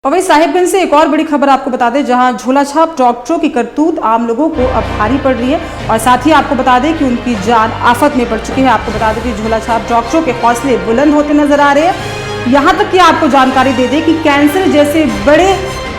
और वही साहिबगंज से एक और बड़ी खबर आपको बता दें, जहां झोलाछाप डॉक्टरों की करतूत आम लोगों को अब भारी पड़ रही है और साथ ही आपको बता दें कि उनकी जान आफत में पड़ चुकी है। आपको बता दें कि झोलाछाप डॉक्टरों के हौसले बुलंद होते नजर आ रहे हैं। यहां तक कि आपको जानकारी दे दें कि कैंसर जैसे बड़े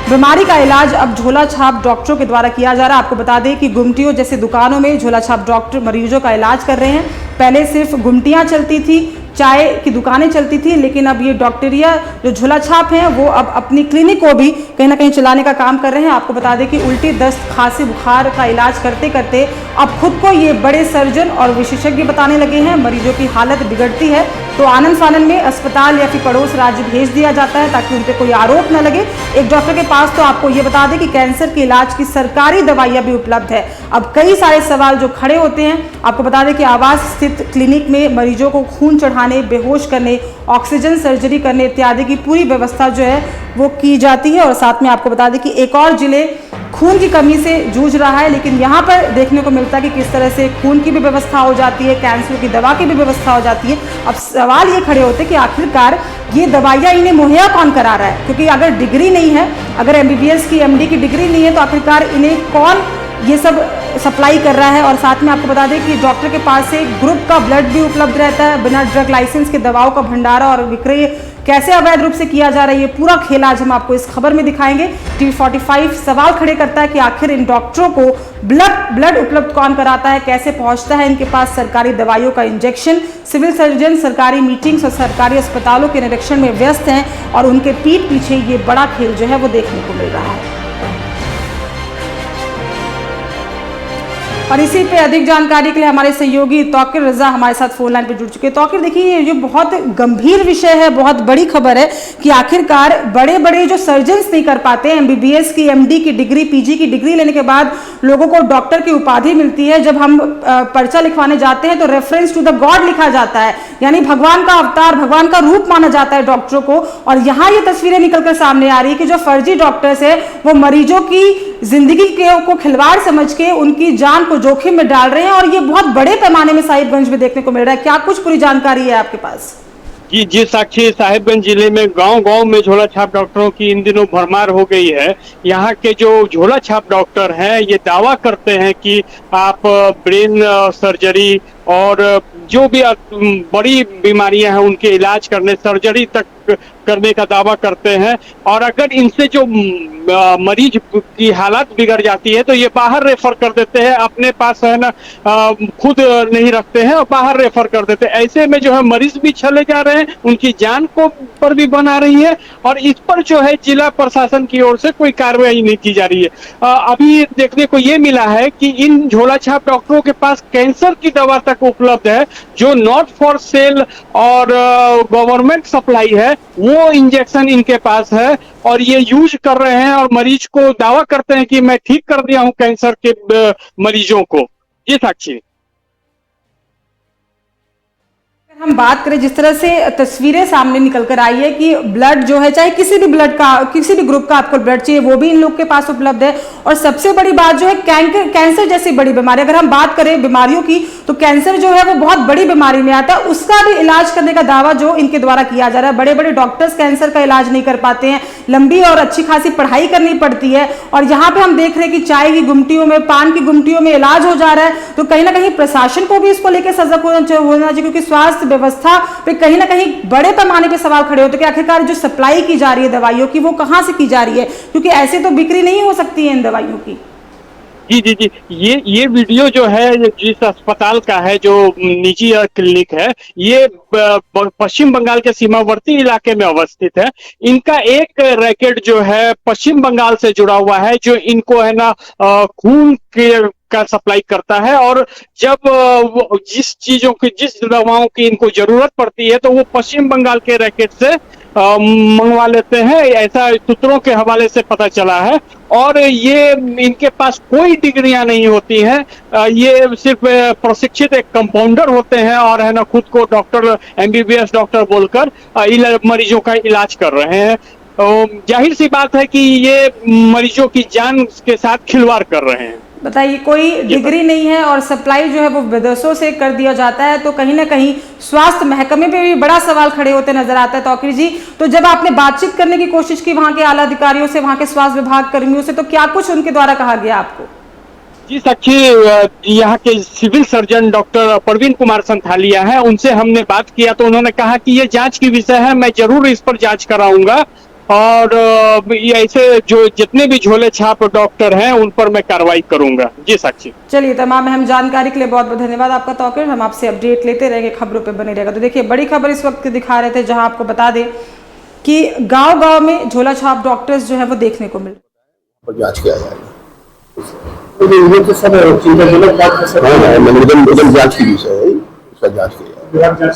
बीमारी का इलाज अब झोलाछाप डॉक्टरों के द्वारा किया जा रहा है। आपको बता दें कि गुमटियों जैसे दुकानों में झोलाछाप डॉक्टर मरीजों का इलाज कर रहे हैं। पहले सिर्फ गुमटियां चलती थी, चाय की दुकानें चलती थी, लेकिन अब ये डॉक्टरिया जो झोलाछाप हैं वो अब अपनी क्लिनिक को भी कहीं ना कहीं चलाने का काम कर रहे हैं। आपको बता दें कि उल्टी, दस्त, खांसी, बुखार का इलाज करते करते अब खुद को ये बड़े सर्जन और विशेषज्ञ बताने लगे हैं। मरीजों की हालत बिगड़ती है तो आनन फानन में अस्पताल या फिर पड़ोस राज्य भेज दिया जाता है ताकि उन पर कोई आरोप न लगे। एक डॉक्टर के पास तो आपको ये बता दें कि कैंसर के इलाज की सरकारी दवाइयां भी उपलब्ध है। अब कई सारे सवाल जो खड़े होते हैं, आपको बता दें कि आवास स्थित क्लिनिक में मरीजों को खून चढ़ाने, बेहोश करने, ऑक्सीजन सर्जरी करने इत्यादि की पूरी व्यवस्था जो है वो की जाती है। और साथ में आपको बता दें कि एक और जिले खून की कमी से जूझ रहा है, लेकिन यहाँ पर देखने को मिलता है कि किस तरह से खून की भी व्यवस्था हो जाती है, कैंसर की दवा की भी व्यवस्था हो जाती है। अब सवाल ये खड़े होते हैं कि आखिरकार ये दवाइयाँ इन्हें मुहैया कौन करा रहा है, क्योंकि अगर डिग्री नहीं है, अगर MBBS की, MD की डिग्री नहीं है, तो आखिरकार इन्हें कौन ये सब सप्लाई कर रहा है। और साथ में आपको बता दें कि डॉक्टर के पास से ग्रुप का ब्लड भी उपलब्ध रहता है। बिना ड्रग लाइसेंस के दवाओं का भंडारा और विक्रय कैसे अवैध रूप से किया जा रहा है, ये पूरा खेल आज हम आपको इस खबर में दिखाएंगे। TV 45 सवाल खड़े करता है कि आखिर इन डॉक्टरों को ब्लड उपलब्ध कौन कराता है, कैसे पहुंचता है इनके पास सरकारी दवाइयों का इंजेक्शन। सिविल सर्जन सरकारी मीटिंग्स और सरकारी अस्पतालों के निरीक्षण में व्यस्त हैं और उनके पीठ पीछे ये बड़ा खेल जो है वो देखने को मिल रहा है। और इसी पे अधिक जानकारी के लिए हमारे सहयोगी तौकीर रजा हमारे साथ फोन लाइन पे जुड़ चुके हैं। तौकीर, देखिए ये बहुत गंभीर विषय है, बहुत बड़ी खबर है कि आखिरकार बड़े बड़े जो सर्जन्स नहीं कर पाते, MBBS की, MD की डिग्री, PG की डिग्री लेने के बाद लोगों को डॉक्टर की उपाधि मिलती है। जब हम पर्चा लिखवाने जाते हैं तो रेफरेंस टू द गॉड लिखा जाता है, यानी भगवान का अवतार, भगवान का रूप माना जाता है डॉक्टरों को। और यहाँ ये तस्वीरें निकलकर सामने आ रही है कि जो फर्जी डॉक्टर्स है वो मरीजों की जिंदगी को खिलवाड़ समझ के उनकी जान को जोखिम में डाल रहे हैं और ये बहुत बड़े पैमाने में साहिबगंज में देखने को मिल रहा है। क्या कुछ पूरी जानकारी है आपके पास? जी साक्षी, साहिबगंज जिले में गांव-गांव में झोलाछाप डॉक्टरों की इन दिनों भरमार हो गई है। यहाँ के जो झोलाछाप डॉक्टर हैं ये दावा करते हैं कि आप ब्रेन सर्जरी और जो भी बड़ी बीमारियां हैं उनके इलाज करने, सर्जरी तक करने का दावा करते हैं। और अगर इनसे जो मरीज की हालत बिगड़ जाती है तो ये बाहर रेफर कर देते हैं, अपने पास है ना खुद नहीं रखते हैं और बाहर रेफर कर देते हैं। ऐसे में जो है मरीज भी चले जा रहे हैं, उनकी जान को पर भी बना रही है और इस पर जो है जिला प्रशासन की ओर से कोई कार्रवाई नहीं की जा रही है। अभी देखने को ये मिला है कि इन झोलाछाप डॉक्टरों के पास कैंसर की दवा तक उपलब्ध है जो नॉट फॉर सेल और गवर्नमेंट सप्लाई है, वो इंजेक्शन इनके पास है और ये यूज कर रहे हैं और मरीज को दावा करते हैं कि मैं ठीक कर दिया हूं कैंसर के मरीजों को। ये साक्षी, हम बात करें जिस तरह से तस्वीरें सामने निकल कर आई है कि ब्लड जो है, चाहे किसी भी ब्लड का, किसी भी ग्रुप का आपको ब्लड चाहिए, वो भी इन लोग के पास उपलब्ध है। और सबसे बड़ी बात जो है कैंसर जैसी बड़ी बीमारी, अगर हम बात करें बीमारियों की तो कैंसर जो है वो बहुत बड़ी बीमारी में आता है, उसका भी इलाज करने का दावा जो इनके द्वारा किया जा रहा है। बड़े बड़े डॉक्टर्स कैंसर का इलाज नहीं कर पाते हैं, लंबी और अच्छी खासी पढ़ाई करनी पड़ती है। और यहाँ पे हम देख रहे हैं कि चाय की गुमटियों में, पान की गुमटियों में इलाज हो जा रहा है। तो कहीं ना कहीं प्रशासन को भी इसको लेकर सजग होना चाहिए, क्योंकि स्वास्थ्य व्यवस्था पे कहीं ना कहीं बड़े पैमाने पे सवाल खड़े होते हैं कि आखिरकार जो सप्लाई की जा रही है दवाइयों की वो कहां से की जा रही है, क्योंकि ऐसे तो बिक्री नहीं हो सकती है इन दवाइयों की। जी, ये वीडियो जो है जिस अस्पताल का है, जो निजी क्लिनिक है, ये पश्चिम बंगाल के सीमावर्ती इलाके में अवस्थित है। इनका एक रैकेट जो है पश्चिम बंगाल से जुड़ा हुआ है, जो इनको है ना खून का सप्लाई करता है। और जब जिस दवाओं की इनको जरूरत पड़ती है तो वो पश्चिम बंगाल के रैकेट से मंगवा लेते हैं, ऐसा सूत्रों के हवाले से पता चला है। और ये इनके पास कोई डिग्रियां नहीं होती हैं, ये सिर्फ प्रशिक्षित एक कंपाउंडर होते हैं और है ना खुद को डॉक्टर, MBBS डॉक्टर बोलकर मरीजों का इलाज कर रहे हैं। जाहिर सी बात है कि ये मरीजों की जान के साथ खिलवाड़ कर रहे हैं। बताइए, कोई डिग्री नहीं है और सप्लाई जो है वो विदेशों से कर दिया जाता है, तो कहीं ना कहीं स्वास्थ्य महकमे पे भी बड़ा सवाल खड़े होते नजर आता है। तौकीर जी, तो जब आपने बातचीत करने की कोशिश की वहां के आला अधिकारियों से, वहां के स्वास्थ्य विभाग कर्मियों से, तो क्या कुछ उनके द्वारा कहा गया आपको? जी साक्षी, यहाँ के civil surgeon doctor Praveen Kumar Santhalia है, उनसे हमने बात किया तो उन्होंने कहा कि ये जांच की विषय है, मैं जरूर इस पर जांच कराऊंगा और ये ऐसे जो जितने भी झोले छाप डॉक्टर हैं उन पर मैं कार्रवाई करूंगा। जी साक्षी। चलिए, तमाम अहम जानकारी के लिए बहुत बहुत धन्यवाद आपका तौकीर। हम आपसे अपडेट लेते रहेंगे, खबरों पे बने रहेगा। तो देखिए, बड़ी खबर इस वक्त दिखा रहे थे, जहां आपको बता दें कि गांव-गांव में झोला छाप डॉक्टर्स जो है वो देखने को मिल पर जांच किया जाएगा। तो सब चिंताजनक बात है सर, जांच की विषय है, उसका जांच किया जाएगा।